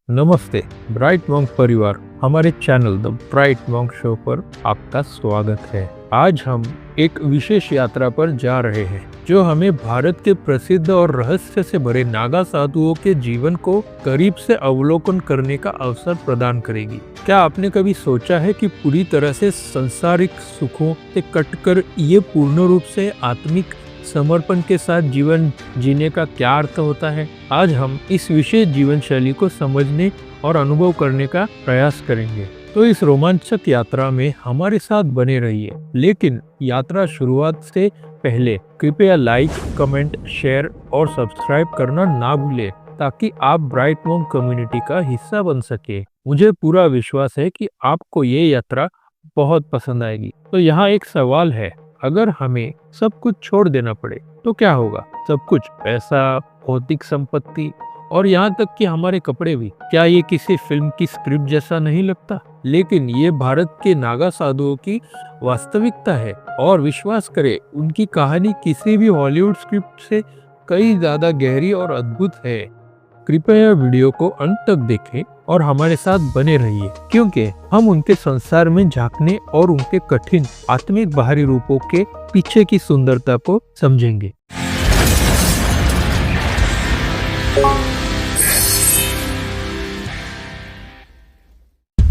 नमस्ते। Bright monk परिवार, हमारे channel the bright monk show पर आपका स्वागत है। आज हम एक विशेष यात्रा पर जा रहे हैं जो हमें भारत के प्रसिद्ध और रहस्य से भरे नागा साधुओं के जीवन को करीब से अवलोकन करने का अवसर प्रदान करेगी। क्या आपने कभी सोचा है कि पूरी तरह से सांसारिक सुखों से कटकर ये पूर्ण रूप से आत्मिक समर्पण के साथ जीवन जीने का क्या अर्थ होता है? आज हम इस विशेष जीवन शैली को समझने और अनुभव करने का प्रयास करेंगे। तो इस रोमांचक यात्रा में हमारे साथ बने रहिए। लेकिन यात्रा शुरुआत से पहले कृपया लाइक, कमेंट, शेयर और सब्सक्राइब करना ना भूलें ताकि आप ब्राइट मॉन्क कम्युनिटी का हिस्सा बन सके। मुझे पूरा विश्वास है कि आपको ये यात्रा बहुत पसंद आएगी। तो यहाँ एक सवाल है, अगर हमें सब कुछ छोड़ देना पड़े तो क्या होगा? सब कुछ, पैसा, भौतिक संपत्ति और यहाँ तक कि हमारे कपड़े भी। क्या ये किसी फिल्म की स्क्रिप्ट जैसा नहीं लगता? लेकिन ये भारत के नागा साधुओं की वास्तविकता है और विश्वास करें, उनकी कहानी किसी भी हॉलीवुड स्क्रिप्ट से कई ज्यादा गहरी और अद्भुत है। कृपया वीडियो को अंत तक देखें और हमारे साथ बने रहिए, क्योंकि हम उनके संसार में झांकने और उनके कठिन आत्मिक बाहरी रूपों के पीछे की सुंदरता को समझेंगे।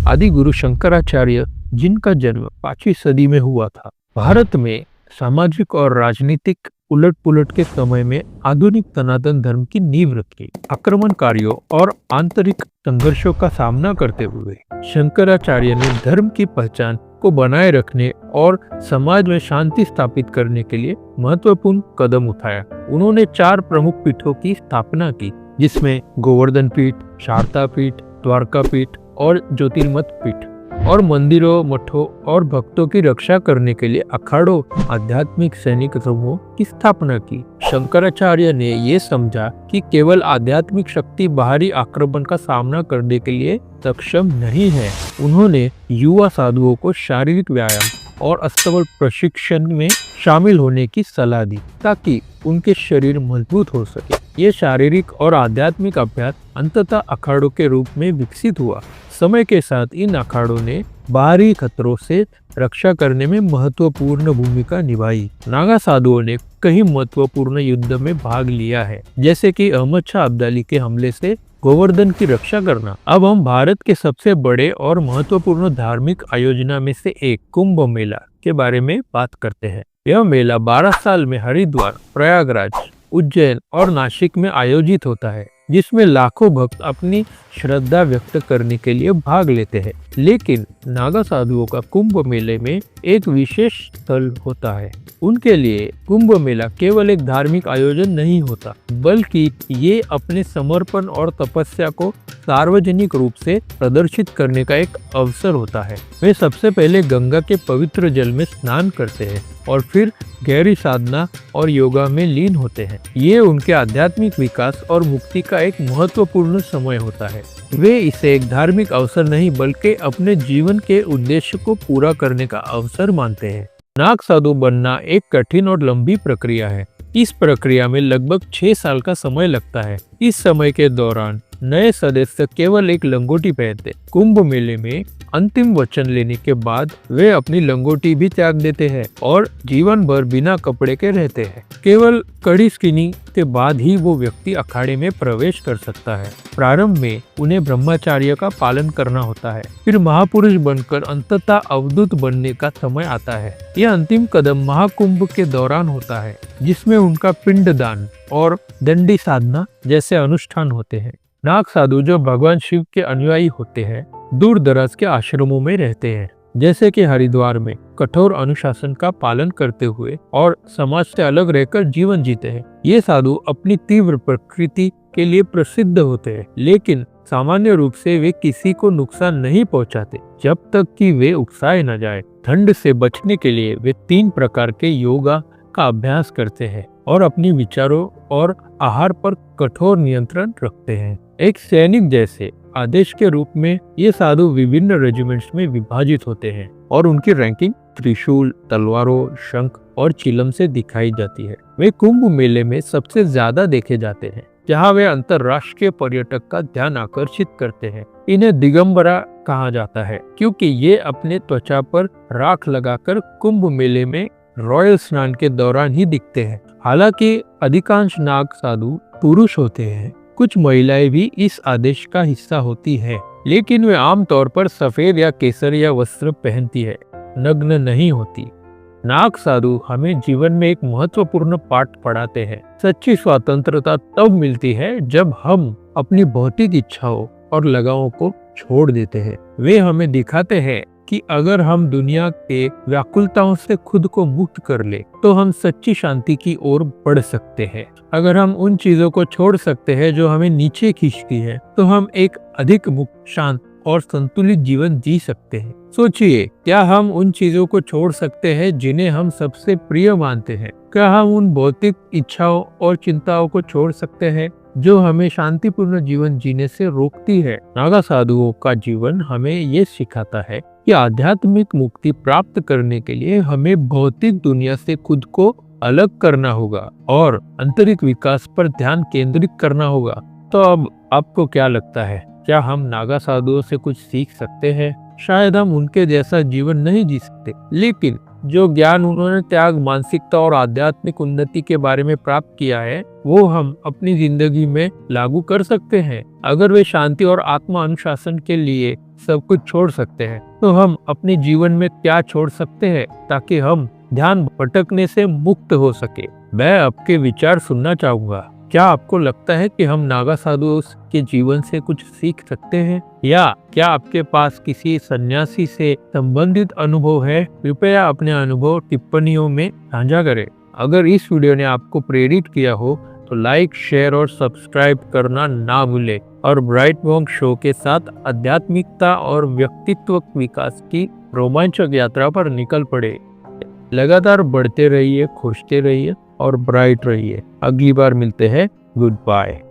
आदि गुरु शंकराचार्य, जिनका जन्म 5वीं सदी में हुआ था, भारत में सामाजिक और राजनीतिक उलट पुलट के समय में आधुनिक सनातन धर्म की नींव रखी। आक्रमणकारियों और आंतरिक संघर्षों का सामना करते हुए शंकराचार्य ने धर्म की पहचान को बनाए रखने और समाज में शांति स्थापित करने के लिए महत्वपूर्ण कदम उठाया। उन्होंने 4 प्रमुख पीठों की स्थापना की, जिसमें गोवर्धन पीठ, शारदा पीठ, द्वारका पीठ और ज्योतिर्मठ पीठ, और मंदिरों, मठों और भक्तों की रक्षा करने के लिए अखाड़ों, आध्यात्मिक सैनिक समूहों की स्थापना की। शंकराचार्य ने ये समझा कि केवल आध्यात्मिक शक्ति बाहरी आक्रमण का सामना करने के लिए सक्षम नहीं है। उन्होंने युवा साधुओं को शारीरिक व्यायाम और अस्तबल प्रशिक्षण में शामिल होने की सलाह दी ताकि उनके शरीर मजबूत हो सके। ये शारीरिक और आध्यात्मिक अभ्यास अंततः अखाड़ों के रूप में विकसित हुआ। समय के साथ इन अखाड़ों ने बाहरी खतरों से रक्षा करने में महत्वपूर्ण भूमिका निभाई। नागा साधुओं ने कई महत्वपूर्ण युद्ध में भाग लिया है, जैसे कि अहमद शाह अब्दाली के हमले से गोवर्धन की रक्षा करना। अब हम भारत के सबसे बड़े और महत्वपूर्ण धार्मिक आयोजना में से एक कुंभ मेला के बारे में बात करते हैं। यह मेला 12 साल में हरिद्वार, प्रयागराज, उज्जैन और नासिक में आयोजित होता है, जिसमें लाखों भक्त अपनी श्रद्धा व्यक्त करने के लिए भाग लेते हैं। लेकिन नागा साधुओं का कुंभ मेले में एक विशेष स्थल होता है। उनके लिए कुंभ मेला केवल एक धार्मिक आयोजन नहीं होता, बल्कि ये अपने समर्पण और तपस्या को सार्वजनिक रूप से प्रदर्शित करने का एक अवसर होता है। वे सबसे पहले गंगा के पवित्र जल में स्नान करते हैं और फिर गहरी साधना और योगा में लीन होते हैं। ये उनके आध्यात्मिक विकास और मुक्ति का एक महत्वपूर्ण समय होता है। वे इसे एक धार्मिक अवसर नहीं, बल्कि अपने जीवन के उद्देश्य को पूरा करने का अवसर मानते हैं। नाग साधु बनना एक कठिन और लंबी प्रक्रिया है। इस प्रक्रिया में लगभग 6 साल का समय लगता है। इस समय के दौरान नए सदस्य केवल एक लंगोटी पहनते। कुंभ मेले में अंतिम वचन लेने के बाद वे अपनी लंगोटी भी त्याग देते हैं और जीवन भर बिना कपड़े के रहते हैं। केवल कड़ी स्किनिंग के बाद ही वो व्यक्ति अखाड़े में प्रवेश कर सकता है। प्रारंभ में उन्हें ब्रह्मचर्य का पालन करना होता है, फिर महापुरुष बनकर अंततः अवधूत बनने का समय आता है। यह अंतिम कदम महाकुंभ के दौरान होता है, जिसमें उनका पिंडदान और दंडी साधना जैसे अनुष्ठान होते हैं। नाग साधु, जो भगवान शिव के अनुयायी होते हैं, दूर दराज के आश्रमों में रहते हैं, जैसे कि हरिद्वार में, कठोर अनुशासन का पालन करते हुए और समाज से अलग रहकर जीवन जीते हैं। ये साधु अपनी तीव्र प्रकृति के लिए प्रसिद्ध होते हैं, लेकिन सामान्य रूप से वे किसी को नुकसान नहीं पहुंचाते जब तक कि वे उकसाए न जाए। ठंड से बचने के लिए वे 3 प्रकार के योगा का अभ्यास करते हैं और अपने विचारों और आहार पर कठोर नियंत्रण रखते हैं। एक सैनिक जैसे आदेश के रूप में ये साधु विभिन्न रेजिमेंट्स में विभाजित होते हैं और उनकी रैंकिंग त्रिशूल, तलवारों, शंख और चिलम से दिखाई जाती है। वे कुंभ मेले में सबसे ज्यादा देखे जाते हैं। जहाँ वे अंतर्राष्ट्रीय पर्यटक का ध्यान आकर्षित करते हैं। इन्हें दिगंबरा कहा जाता है क्योंकि ये अपने त्वचा पर राख लगाकर कुंभ मेले में रॉयल स्नान के दौरान ही दिखते हैं। हालांकि अधिकांश नाग साधु पुरुष होते हैं, कुछ महिलाएं भी इस आदेश का हिस्सा होती है, लेकिन वे आमतौर पर सफेद या केसरिया वस्त्र पहनती है, नग्न नहीं होती। नाग साधु हमें जीवन में एक महत्वपूर्ण पाठ पढ़ाते हैं। सच्ची स्वतंत्रता तब मिलती है जब हम अपनी भौतिक इच्छाओं और लगावों को छोड़ देते हैं। वे हमें दिखाते हैं कि अगर हम दुनिया के व्याकुलताओं से खुद को मुक्त कर ले तो हम सच्ची शांति की ओर बढ़ सकते हैं। अगर हम उन चीजों को छोड़ सकते हैं जो हमें नीचे खींचती है, तो हम एक अधिक मुक्त, शांत और संतुलित जीवन जी सकते हैं। सोचिए, क्या हम उन चीजों को छोड़ सकते हैं जिन्हें हम सबसे प्रिय मानते हैं? क्या हम उन भौतिक इच्छाओं और चिंताओं को छोड़ सकते हैं जो हमें शांतिपूर्ण जीवन जीने से रोकती है? नागा साधुओं का जीवन हमें ये सिखाता है कि आध्यात्मिक मुक्ति प्राप्त करने के लिए हमें भौतिक दुनिया से खुद को अलग करना होगा और आंतरिक विकास पर ध्यान केंद्रित करना होगा। तो अब आपको क्या लगता है, क्या हम नागा साधुओं से कुछ सीख सकते हैं? शायद हम उनके जैसा जीवन नहीं जी सकते, लेकिन जो ज्ञान उन्होंने त्याग, मानसिकता और आध्यात्मिक उन्नति के बारे में प्राप्त किया है, वो हम अपनी जिंदगी में लागू कर सकते हैं। अगर वे शांति और आत्मा अनुशासन के लिए सब कुछ छोड़ सकते हैं, तो हम अपने जीवन में क्या छोड़ सकते हैं ताकि हम ध्यान भटकने से मुक्त हो सके? मैं आपके विचार सुनना चाहूंगा। क्या आपको लगता है कि हम नागा साधुओं के जीवन से कुछ सीख सकते हैं, या क्या आपके पास किसी सन्यासी से संबंधित अनुभव है? कृपया अपने अनुभव टिप्पणियों में साझा करें। अगर इस वीडियो ने आपको प्रेरित किया हो तो लाइक, शेयर और सब्सक्राइब करना ना भूलें और ब्राइट मॉन्क शो के साथ आध्यात्मिकता और व्यक्तित्व विकास की रोमांचक यात्रा पर निकल पड़े। लगातार बढ़ते रहिए, खुशते रहिए और ब्राइट रहिए। अगली बार मिलते हैं। Good bye.